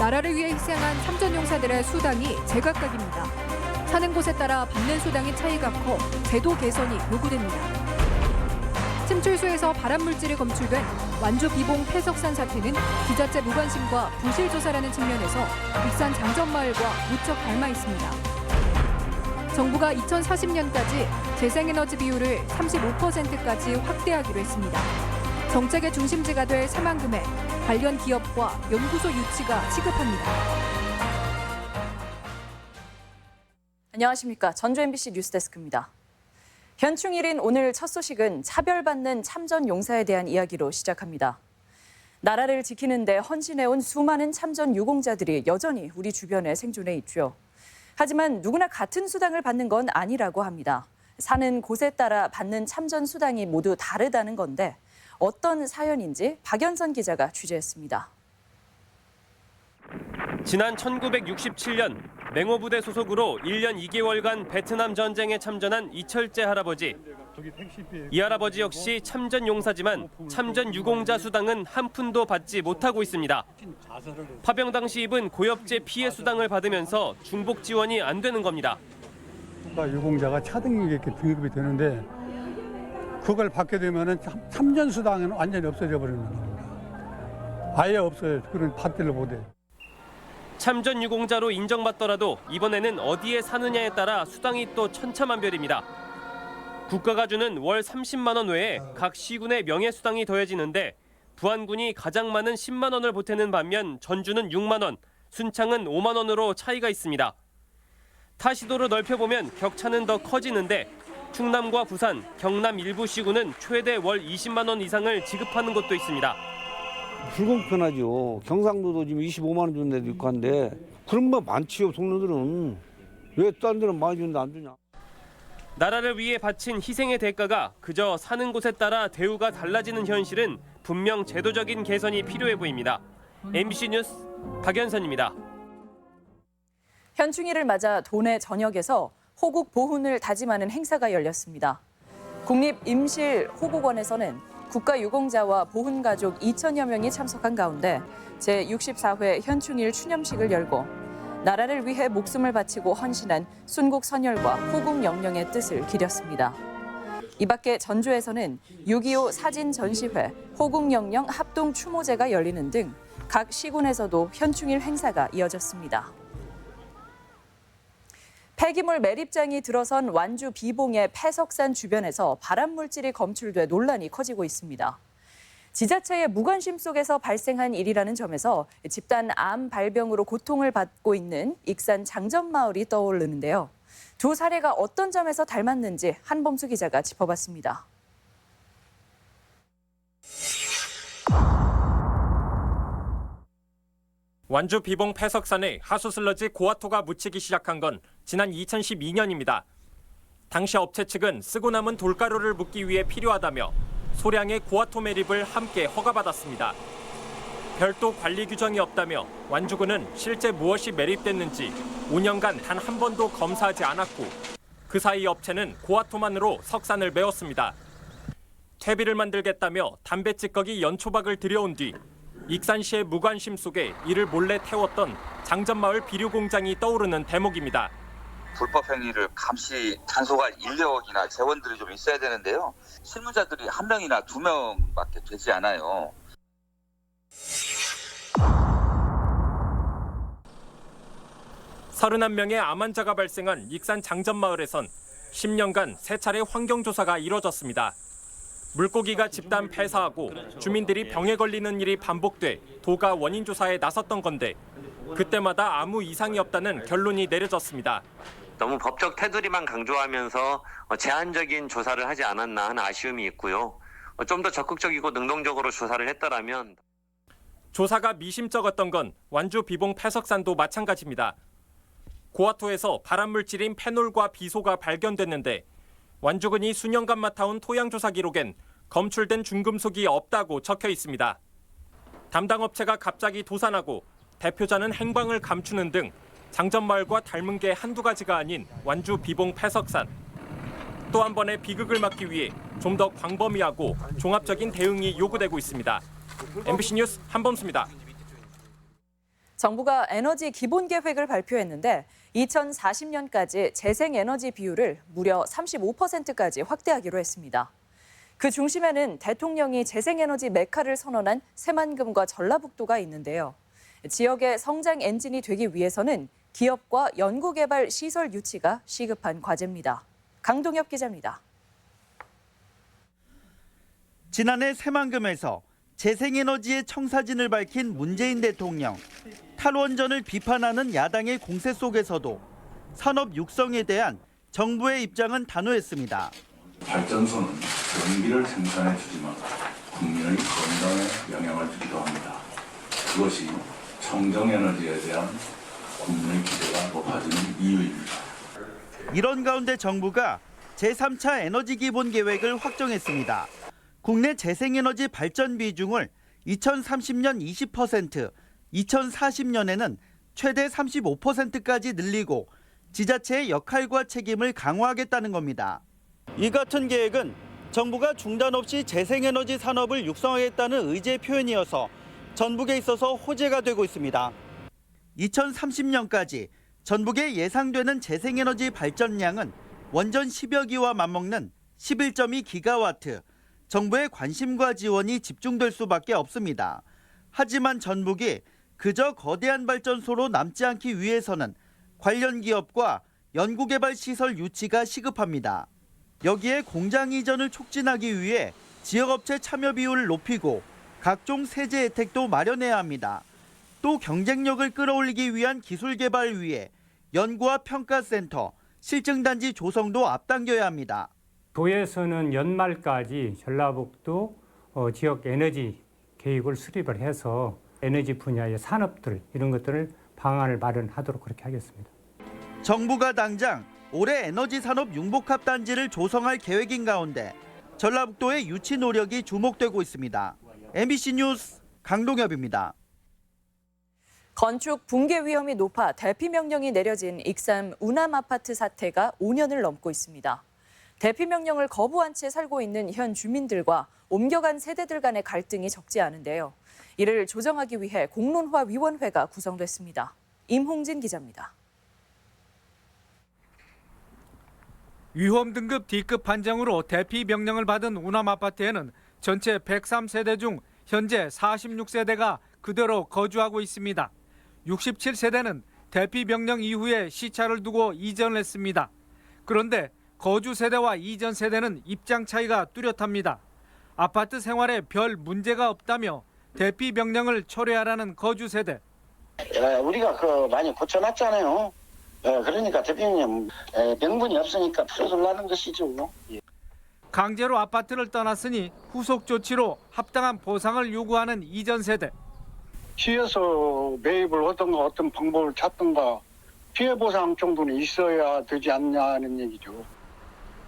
나라를 위해 희생한 참전용사들의 수당이 제각각입니다. 사는 곳에 따라 받는 수당의 차이가 커 제도 개선이 요구됩니다. 침출소에서 발암물질이 검출된 완주 비봉 폐석산 사태는 지자체 무관심과 부실 조사라는 측면에서 익산 장전마을과 무척 닮아 있습니다. 정부가 2040년까지 재생에너지 비율을 35%까지 확대하기로 했습니다. 정책의 중심지가 될 새만금에 관련 기업과 연구소 유치가 시급합니다. 안녕하십니까. 전주 MBC 뉴스데스크입니다. 현충일인 오늘 첫 소식은 차별받는 참전 용사에 대한 이야기로 시작합니다. 나라를 지키는 데 헌신해온 수많은 참전 유공자들이 여전히 우리 주변에 생존해 있죠. 하지만 누구나 같은 수당을 받는 건 아니라고 합니다. 사는 곳에 따라 받는 참전 수당이 모두 다르다는 건데 어떤 사연인지 박연선 기자가 취재했습니다. 지난 1967년 맹호부대 소속으로 1년 2개월간 베트남 전쟁에 참전한 이철재 할아버지. 이 할아버지 역시 참전 용사지만 참전 유공자 수당은 한 푼도 받지 못하고 있습니다. 파병 당시 입은 고엽제 피해 수당을 받으면서 중복 지원이 안 되는 겁니다. 유공자가 차등이 이렇게 등급이 되는데 그걸 받게 되면은 참전 수당은 완전히 없어져 버리는 겁니다. 아예 없어요. 그런 받들을 못해. 참전 유공자로 인정받더라도 이번에는 어디에 사느냐에 따라 수당이 또 천차만별입니다. 국가가 주는 월 30만 원 외에 각 시군의 명예수당이 더해지는데 부안군이 가장 많은 10만 원을 보태는 반면 전주는 6만 원, 순창은 5만 원으로 차이가 있습니다. 타 시도로 넓혀보면 격차는 더 커지는데 충남과 부산, 경남 일부 시군은 최대 월 20만 원 이상을 지급하는 곳도 있습니다. 불공평하죠. 경상도도 지금 25만 원 주는 데도 있고 한데 그런 거 많지요. 동료들은. 왜 딴 데는 많이 주는데 안 주냐. 나라를 위해 바친 희생의 대가가 그저 사는 곳에 따라 대우가 달라지는 현실은 분명 제도적인 개선이 필요해 보입니다. MBC 뉴스 박연선입니다. 현충일을 맞아 도내 전역에서 호국 보훈을 다짐하는 행사가 열렸습니다. 국립임실호국원에서는 국가유공자와 보훈가족 2천여 명이 참석한 가운데 제64회 현충일 추념식을 열고 나라를 위해 목숨을 바치고 헌신한 순국 선열과 호국 영령의 뜻을 기렸습니다. 이 밖에 전주에서는 6.25 사진 전시회, 호국 영령 합동 추모제가 열리는 등 각 시군에서도 현충일 행사가 이어졌습니다. 폐기물 매립장이 들어선 완주 비봉의 폐석산 주변에서 발암물질이 검출돼 논란이 커지고 있습니다. 지자체의 무관심 속에서 발생한 일이라는 점에서 집단 암 발병으로 고통을 받고 있는 익산 장전마을이 떠오르는데요. 두 사례가 어떤 점에서 닮았는지 한범수 기자가 짚어봤습니다. 완주 비봉 폐석산에 하수슬러지 고아토가 묻히기 시작한 건 지난 2012년입니다. 당시 업체 측은 쓰고 남은 돌가루를 묻기 위해 필요하다며 소량의 고아토 매립을 함께 허가받았습니다. 별도 관리 규정이 없다며 완주군은 실제 무엇이 매립됐는지 5년간 단 한 번도 검사하지 않았고 그 사이 업체는 고아토만으로 석산을 메웠습니다. 퇴비를 만들겠다며 담배 찌꺼기 연초박을 들여온 뒤 익산시의 무관심 속에 이를 몰래 태웠던 장전마을 비료 공장이 떠오르는 대목입니다. 불법 행위를 감시 단속할 인력이나 재원들이 좀 있어야 되는데요. 실무자들이 1명이나 2명밖에 되지 않아요. 서른한 명의 암 환자가 발생한 익산 장전마을에선 10년간 3차례 환경조사가 이뤄졌습니다. 물고기가 집단 폐사하고 주민들이 병에 걸리는 일이 반복돼 도가 원인 조사에 나섰던 건데 그때마다 아무 이상이 없다는 결론이 내려졌습니다. 너무 법적 테두리만 강조하면서 제한적인 조사를 하지 않았나 하는 아쉬움이 있고요. 좀 더 적극적이고 능동적으로 조사를 했더라면. 조사가 미심쩍었던 건 완주 비봉 폐석산도 마찬가지입니다. 고아토에서 발암물질인 페놀과 비소가 발견됐는데 완주군이 수년간 맡아온 토양조사 기록엔 검출된 중금속이 없다고 적혀 있습니다. 담당 업체가 갑자기 도산하고 대표자는 행방을 감추는 등 장전마을과 닮은 게 한두 가지가 아닌 완주 비봉 폐석산. 또 한 번의 비극을 막기 위해 좀 더 광범위하고 종합적인 대응이 요구되고 있습니다. MBC 뉴스 한범수입니다. 정부가 에너지 기본 계획을 발표했는데 2040년까지 재생에너지 비율을 무려 35%까지 확대하기로 했습니다. 그 중심에는 대통령이 재생에너지 메카를 선언한 새만금과 전라북도가 있는데요. 지역의 성장 엔진이 되기 위해서는 기업과 연구개발 시설 유치가 시급한 과제입니다. 강동엽 기자입니다. 지난해 새만금에서 재생에너지의 청사진을 밝힌 문재인 대통령. 탈원전을 비판하는 야당의 공세 속에서도 산업 육성에 대한 정부의 입장은 단호했습니다. 발전소는 전기를 생산해 주지만 국민의 건강에 영향을 주기도 합니다. 그것이 청정에너지에 대한 국민의 기대가 높아지는 이유입니다. 이런 가운데 정부가 제3차 에너지 기본 계획을 확정했습니다. 국내 재생에너지 발전 비중을 2030년 20%, 2040년에는 최대 35%까지 늘리고 지자체의 역할과 책임을 강화하겠다는 겁니다. 이 같은 계획은 정부가 중단 없이 재생에너지 산업을 육성하겠다는 의지의 표현이어서 전북에 있어서 호재가 되고 있습니다. 2030년까지 전북에 예상되는 재생에너지 발전량은 원전 10여 기와 맞먹는 11.2 기가와트. 정부의 관심과 지원이 집중될 수밖에 없습니다. 하지만 전북이 그저 거대한 발전소로 남지 않기 위해서는 관련 기업과 연구개발 시설 유치가 시급합니다. 여기에 공장 이전을 촉진하기 위해 지역업체 참여 비율을 높이고 각종 세제 혜택도 마련해야 합니다. 또 경쟁력을 끌어올리기 위한 기술 개발 위해 연구와 평가센터, 실증단지 조성도 앞당겨야 합니다. 도에서는 연말까지 전라북도 지역 에너지 계획을 수립을 해서 에너지 분야의 산업들 이런 것들을 방안을 마련하도록 그렇게 하겠습니다. 정부가 당장 올해 에너지 산업 융복합 단지를 조성할 계획인 가운데 전라북도의 유치 노력이 주목되고 있습니다. MBC 뉴스 강동엽입니다. 건축 붕괴 위험이 높아 대피 명령이 내려진 익산 우남 아파트 사태가 5년을 넘고 있습니다. 대피 명령을 거부한 채 살고 있는 현 주민들과 옮겨간 세대들 간의 갈등이 적지 않은데요. 이를 조정하기 위해 공론화위원회가 구성됐습니다. 임홍진 기자입니다. 위험 등급 D급 판정으로 대피 명령을 받은 우남 아파트에는 전체 103세대 중 현재 46세대가 그대로 거주하고 있습니다. 67세대는 대피 명령 이후에 시차를 두고 이전을 했습니다. 그런데 거주 세대와 이전 세대는 입장 차이가 뚜렷합니다. 아파트 생활에 별 문제가 없다며 대피 명령을 철회하라는 거주 세대. 우리가 많이 고쳐놨잖아요. 그러니까 대피 명령 명분이 없으니까 풀어달라는 것이죠. 강제로 아파트를 떠났으니 후속 조치로 합당한 보상을 요구하는 이전 세대. 시에서 매입을 하든가 어떤 방법을 찾든가 피해 보상 정도는 있어야 되지 않냐는 얘기죠.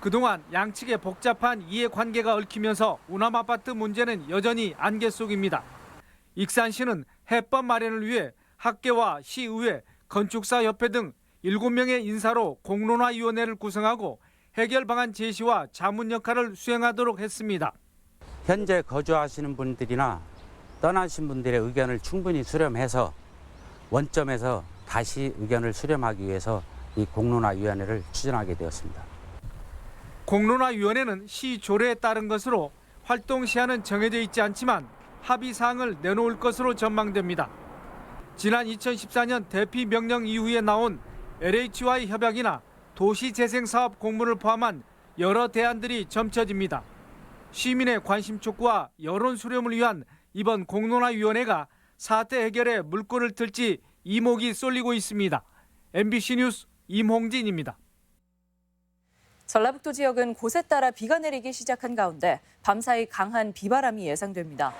그동안 양측의 복잡한 이해관계가 얽히면서 우남 아파트 문제는 여전히 안개 속입니다. 익산시는 해법 마련을 위해 학계와 시의회, 건축사협회 등 7명의 인사로 공론화위원회를 구성하고 해결 방안 제시와 자문 역할을 수행하도록 했습니다. 현재 거주하시는 분들이나 떠나신 분들의 의견을 충분히 수렴해서 원점에서 다시 의견을 수렴하기 위해서 이 공론화위원회를 추진하게 되었습니다. 공론화위원회는 시 조례에 따른 것으로 활동 시한은 정해져 있지 않지만 합의 사항을 내놓을 것으로 전망됩니다. 지난 2014년 대피 명령 이후에 나온 LH와의 협약이나 도시재생사업 공모를 포함한 여러 대안들이 점쳐집니다. 시민의 관심 촉구와 여론 수렴을 위한 이번 공론화위원회가 사태 해결에 물꼬를 틀지 이목이 쏠리고 있습니다. MBC 뉴스 임홍진입니다. 전라북도 지역은 곳에 따라 비가 내리기 시작한 가운데 밤사이 강한 비바람이 예상됩니다.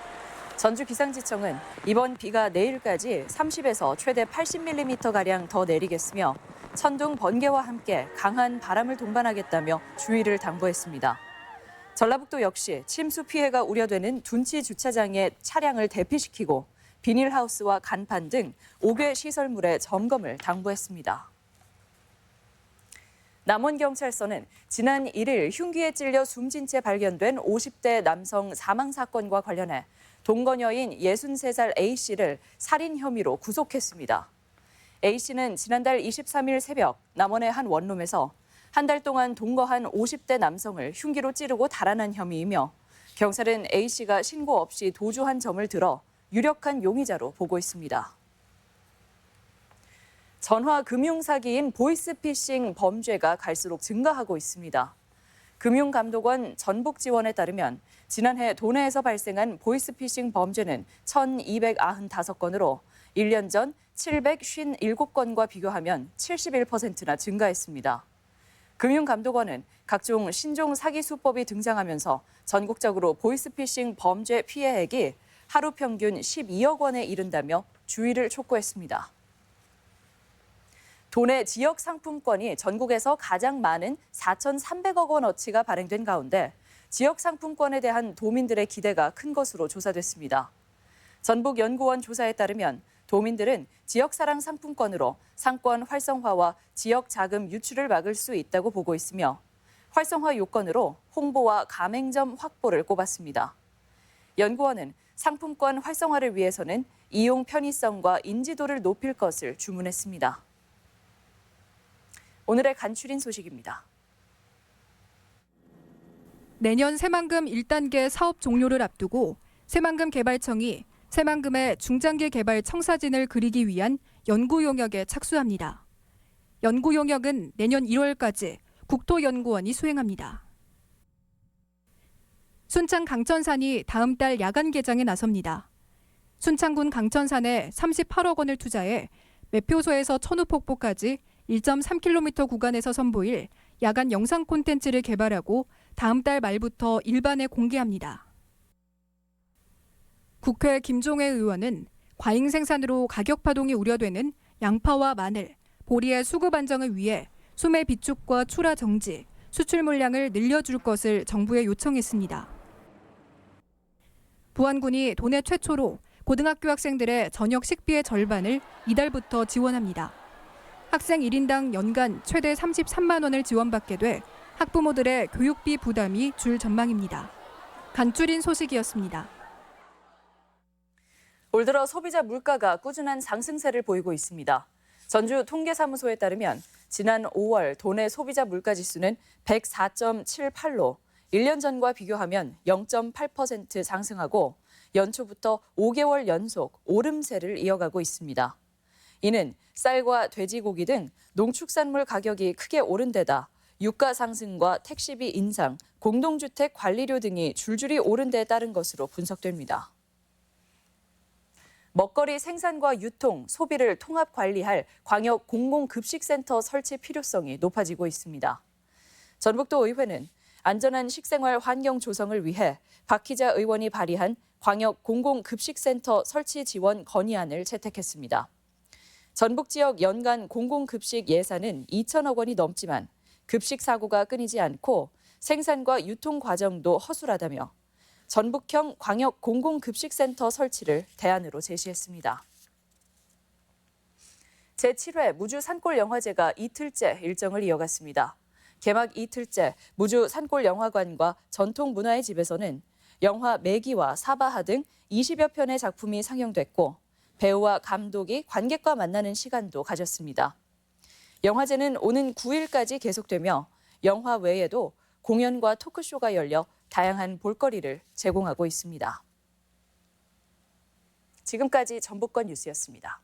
전주기상지청은 이번 비가 내일까지 30에서 최대 80mm가량 더 내리겠으며 천둥, 번개와 함께 강한 바람을 동반하겠다며 주의를 당부했습니다. 전라북도 역시 침수 피해가 우려되는 둔치 주차장에 차량을 대피시키고 비닐하우스와 간판 등 5개 시설물의 점검을 당부했습니다. 남원경찰서는 지난 1일 흉기에 찔려 숨진 채 발견된 50대 남성 사망 사건과 관련해 동거녀인 63살 A씨를 살인 혐의로 구속했습니다. A씨는 지난달 23일 새벽 남원의 한 원룸에서 한 달 동안 동거한 50대 남성을 흉기로 찌르고 달아난 혐의이며 경찰은 A씨가 신고 없이 도주한 점을 들어 유력한 용의자로 보고 있습니다. 전화 금융 사기인 보이스피싱 범죄가 갈수록 증가하고 있습니다. 금융감독원 전북지원에 따르면 지난해 도내에서 발생한 보이스피싱 범죄는 1,295건으로 1년 전 757건과 비교하면 71%나 증가했습니다. 금융감독원은 각종 신종 사기 수법이 등장하면서 전국적으로 보이스피싱 범죄 피해액이 하루 평균 12억 원에 이른다며 주의를 촉구했습니다. 도내 지역 상품권이 전국에서 가장 많은 4,300억 원어치가 발행된 가운데 지역 상품권에 대한 도민들의 기대가 큰 것으로 조사됐습니다. 전북연구원 조사에 따르면 도민들은 지역사랑 상품권으로 상권 활성화와 지역 자금 유출을 막을 수 있다고 보고 있으며 활성화 요건으로 홍보와 가맹점 확보를 꼽았습니다. 연구원은 상품권 활성화를 위해서는 이용 편의성과 인지도를 높일 것을 주문했습니다. 오늘의 간추린 소식입니다. 내년 새만금 1단계 사업 종료를 앞두고 새만금 개발청이 새만금의 중장기 개발 청사진을 그리기 위한 연구 용역에 착수합니다. 연구 용역은 내년 1월까지 국토연구원이 수행합니다. 순창 강천산이 다음 달 야간 개장에 나섭니다. 순창군 강천산에 38억 원을 투자해 매표소에서 천우폭포까지 1.3km 구간에서 선보일 야간 영상 콘텐츠를 개발하고 다음 달 말부터 일반에 공개합니다. 국회 김종회 의원은 과잉 생산으로 가격 파동이 우려되는 양파와 마늘, 보리의 수급 안정을 위해 수매 비축과 출하 정지, 수출 물량을 늘려줄 것을 정부에 요청했습니다. 부안군이 도내 최초로 고등학교 학생들의 저녁 식비의 절반을 이달부터 지원합니다. 학생 1인당 연간 최대 33만 원을 지원받게 돼 학부모들의 교육비 부담이 줄 전망입니다. 간추린 소식이었습니다. 올 들어 소비자 물가가 꾸준한 상승세를 보이고 있습니다. 전주 통계사무소에 따르면 지난 5월 도내 소비자 물가 지수는 104.78로 1년 전과 비교하면 0.8% 상승하고 연초부터 5개월 연속 오름세를 이어가고 있습니다. 이는 쌀과 돼지고기 등 농축산물 가격이 크게 오른 데다 유가 상승과 택시비 인상, 공동주택 관리료 등이 줄줄이 오른 데 따른 것으로 분석됩니다. 먹거리 생산과 유통, 소비를 통합 관리할 광역 공공급식센터 설치 필요성이 높아지고 있습니다. 전북도 의회는 안전한 식생활 환경 조성을 위해 박희자 의원이 발의한 광역 공공급식센터 설치 지원 건의안을 채택했습니다. 전북 지역 연간 공공급식 예산은 2천억 원이 넘지만 급식 사고가 끊이지 않고 생산과 유통 과정도 허술하다며 전북형 광역 공공급식센터 설치를 대안으로 제시했습니다. 제7회 무주 산골영화제가 이틀째 일정을 이어갔습니다. 개막 이틀째 무주 산골영화관과 전통문화의 집에서는 영화 매기와 사바하 등 20여 편의 작품이 상영됐고 배우와 감독이 관객과 만나는 시간도 가졌습니다. 영화제는 오는 9일까지 계속되며 영화 외에도 공연과 토크쇼가 열려 다양한 볼거리를 제공하고 있습니다. 지금까지 전북권 뉴스였습니다.